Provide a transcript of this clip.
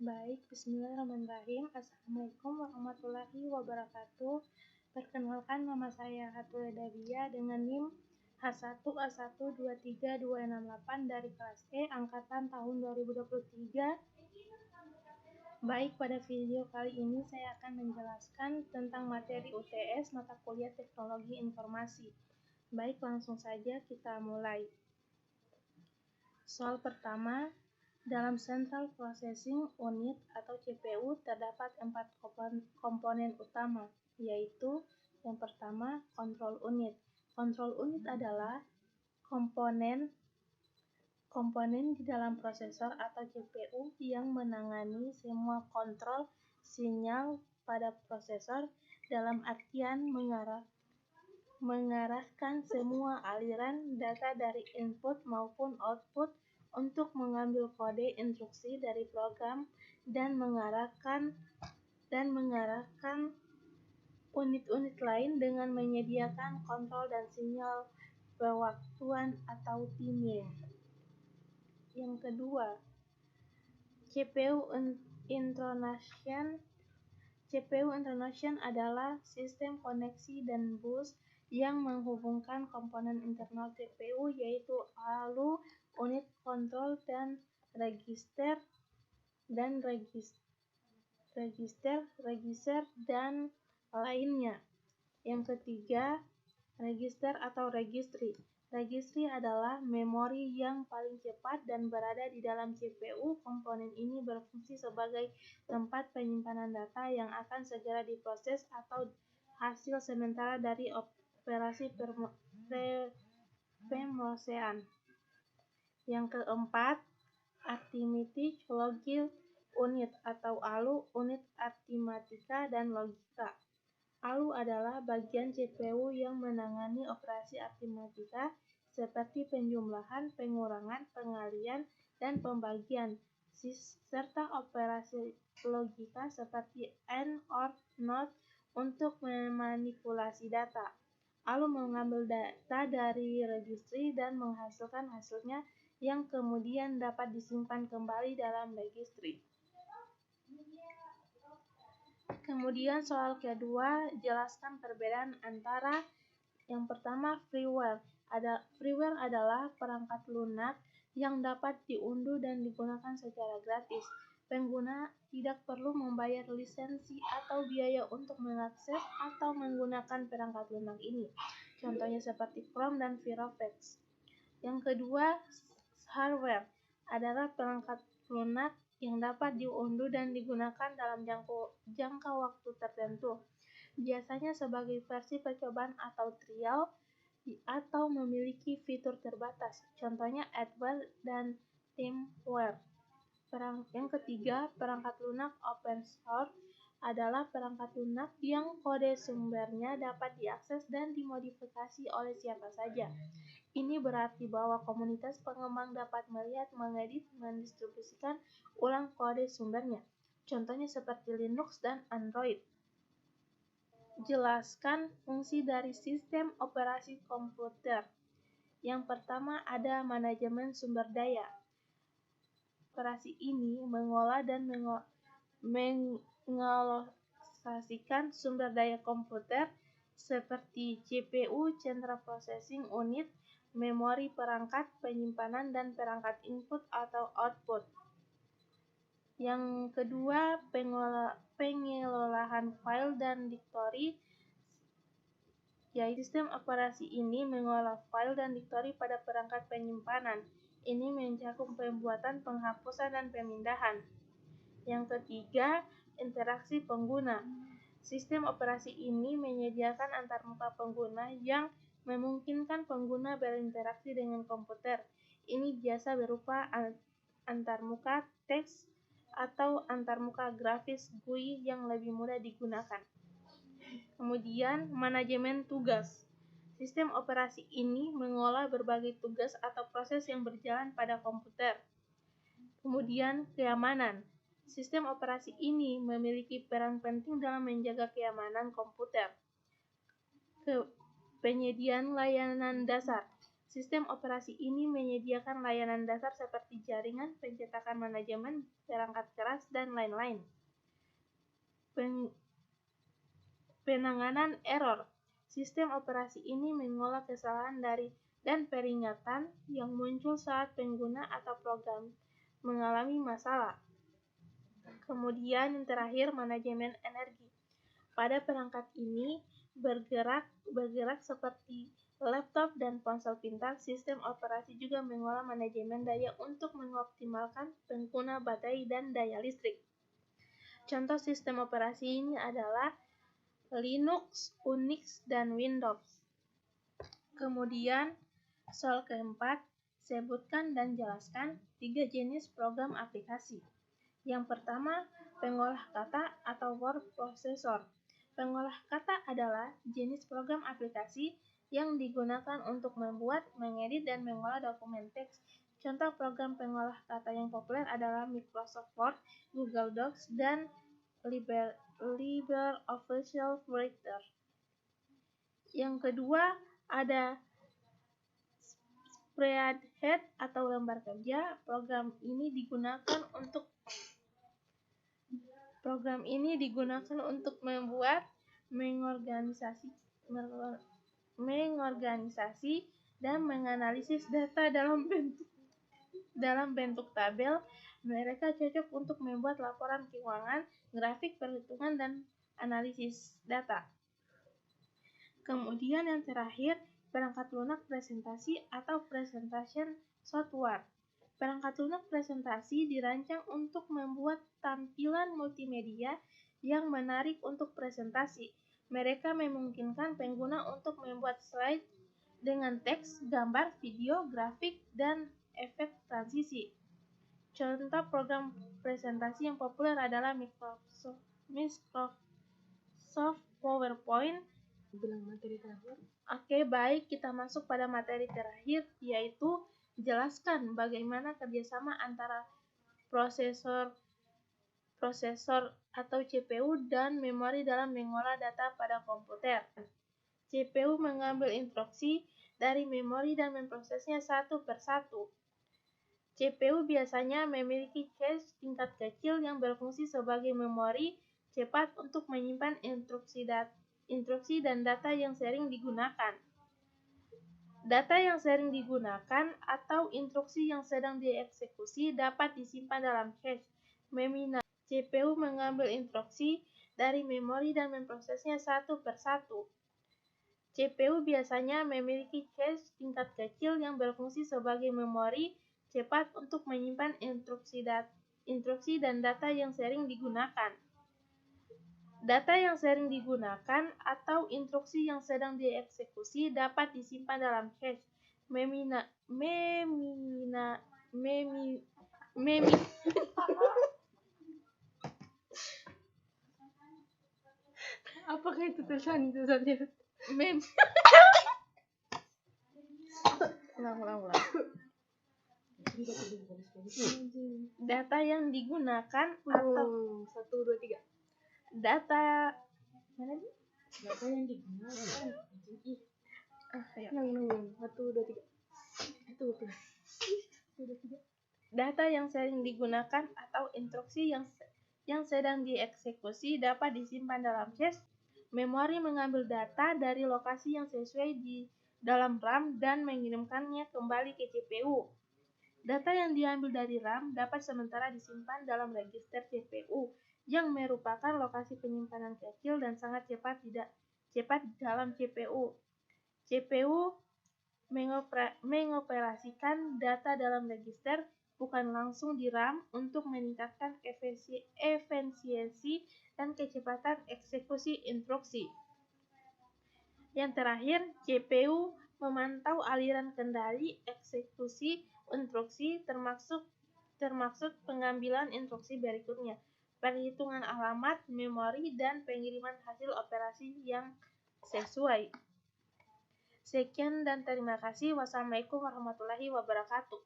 Baik, bismillahirrahmanirrahim. Assalamualaikum warahmatullahi wabarakatuh. Perkenalkan, nama saya Hatul Dabia dengan NIM H1A123268 dari kelas E angkatan tahun 2023. Baik, pada video kali ini saya akan menjelaskan tentang materi UTS mata kuliah Teknologi Informasi. Baik, langsung saja kita mulai. Soal pertama, dalam Central Processing Unit atau CPU terdapat 4 komponen utama, yaitu yang pertama, Control Unit. Control Unit adalah komponen di dalam prosesor atau CPU yang menangani semua kontrol sinyal pada prosesor, dalam artian mengarahkan semua aliran data dari input maupun output untuk mengambil kode instruksi dari program dan mengarahkan unit-unit lain dengan menyediakan kontrol dan sinyal pewaktuan atau timing. Yang kedua, CPU Intronotion adalah sistem koneksi dan bus yang menghubungkan komponen internal CPU, yaitu ALU, unit kontrol, dan register dan lainnya. Yang ketiga, register atau registry. Registry adalah memori yang paling cepat dan berada di dalam CPU. Komponen ini berfungsi sebagai tempat penyimpanan data yang akan segera diproses atau hasil sementara dari operasi pemrosesan. Yang keempat, Arithmetic Logic Unit atau ALU, unit aritmatika dan logika. ALU adalah bagian CPU yang menangani operasi aritmatika seperti penjumlahan, pengurangan, pengalihan, dan pembagian, serta operasi logika seperti AND, OR, NOT untuk memanipulasi data. ALU mengambil data dari registry dan menghasilkan hasilnya yang kemudian dapat disimpan kembali dalam registry. Kemudian soal kedua, jelaskan perbedaan antara yang pertama, freeware. Freeware adalah perangkat lunak yang dapat diunduh dan digunakan secara gratis. Pengguna tidak perlu membayar lisensi atau biaya untuk mengakses atau menggunakan perangkat lunak ini. Contohnya seperti Chrome dan Firefox. Yang kedua, hardware adalah perangkat lunak yang dapat diunduh dan digunakan dalam jangka waktu tertentu, biasanya sebagai versi percobaan atau trial, atau memiliki fitur terbatas, contohnya adware dan firmware. Yang ketiga, perangkat lunak open source adalah perangkat lunak yang kode sumbernya dapat diakses dan dimodifikasi oleh siapa saja. Ini berarti bahwa komunitas pengembang dapat melihat, mengedit, mendistribusikan ulang kode sumbernya. Contohnya seperti Linux dan Android. Jelaskan fungsi dari sistem operasi komputer. Yang pertama ada manajemen sumber daya. Operasi ini mengolah dan mengalokasikan sumber daya komputer seperti CPU, Central Processing Unit, memori perangkat, penyimpanan, dan perangkat input atau output. Yang kedua, pengelolaan file dan direktori, yaitu sistem operasi ini mengolah file dan direktori pada perangkat penyimpanan. Ini mencakup pembuatan, penghapusan, dan pemindahan. Yang ketiga, interaksi pengguna. Sistem operasi ini menyediakan antarmuka pengguna yang memungkinkan pengguna berinteraksi dengan komputer. Ini biasa berupa antarmuka teks atau antarmuka grafis GUI yang lebih mudah digunakan. Kemudian, manajemen tugas. Sistem operasi ini mengolah berbagai tugas atau proses yang berjalan pada komputer. Kemudian, keamanan. Sistem operasi ini memiliki peran penting dalam menjaga keamanan komputer. Penyediaan layanan dasar. Sistem operasi ini menyediakan layanan dasar seperti jaringan, pencetakan manajemen, perangkat keras, dan lain-lain. Penanganan error. Sistem operasi ini mengolah kesalahan dan peringatan yang muncul saat pengguna atau program mengalami masalah. Kemudian yang terakhir, manajemen energi. Pada perangkat ini bergerak seperti laptop dan ponsel pintar, sistem operasi juga mengolah manajemen daya untuk mengoptimalkan pengguna baterai dan daya listrik. Contoh sistem operasi ini adalah Linux, Unix, dan Windows. Kemudian, soal keempat, sebutkan dan jelaskan 3 jenis program aplikasi. Yang pertama, pengolah kata atau word processor. Pengolah kata adalah jenis program aplikasi yang digunakan untuk membuat, mengedit, dan mengolah dokumen teks. Contoh program pengolah kata yang populer adalah Microsoft Word, Google Docs, dan LibreOffice Writer. Yang kedua, ada Spreadsheet atau lembar kerja. Program ini digunakan untuk membuat, mengorganisasi dan menganalisis data dalam bentuk tabel. Mereka cocok untuk membuat laporan keuangan, grafik, perhitungan, dan analisis data. Kemudian yang terakhir, perangkat lunak presentasi atau presentation software. Perangkat lunak presentasi dirancang untuk membuat tampilan multimedia yang menarik untuk presentasi. Mereka memungkinkan pengguna untuk membuat slide dengan teks, gambar, video, grafik, dan efek transisi. Contoh program presentasi yang populer adalah Microsoft PowerPoint. Oke, baik, kita masuk pada materi terakhir, yaitu jelaskan bagaimana kerjasama antara prosesor atau CPU dan memori dalam mengolah data pada komputer. CPU mengambil instruksi dari memori dan memprosesnya satu persatu. CPU biasanya memiliki cache tingkat kecil yang berfungsi sebagai memori cepat untuk menyimpan instruksi dan data yang sering digunakan. Data yang sering digunakan atau instruksi yang sedang dieksekusi dapat disimpan dalam cache. CPU mengambil instruksi dari memori dan memprosesnya satu persatu. CPU biasanya memiliki cache tingkat kecil yang berfungsi sebagai memori cepat untuk menyimpan instruksi dan data yang sering digunakan. Data yang sering digunakan atau instruksi yang sedang dieksekusi dapat disimpan dalam cache. Apakah itu tulisannya? Ulang. Data yang digunakan atau 1, 2, 3. Data mana nih? Data yang digunakan. 1, 2, 3. Itu betul. 1, 2, 3. Data yang sering digunakan atau instruksi yang sedang dieksekusi dapat disimpan dalam cache. Memori mengambil data dari lokasi yang sesuai di dalam RAM dan mengirimkannya kembali ke CPU. Data yang diambil dari RAM dapat sementara disimpan dalam register CPU, yang merupakan lokasi penyimpanan kecil dan sangat cepat di dalam CPU. CPU mengoperasikan data dalam register, bukan langsung di RAM, untuk meningkatkan efisiensi dan kecepatan eksekusi instruksi. Yang terakhir, CPU memantau aliran kendali eksekusi instruksi, termasuk pengambilan instruksi berikutnya, perhitungan alamat, memori, dan pengiriman hasil operasi yang sesuai. Sekian dan terima kasih. Wassalamualaikum warahmatullahi wabarakatuh.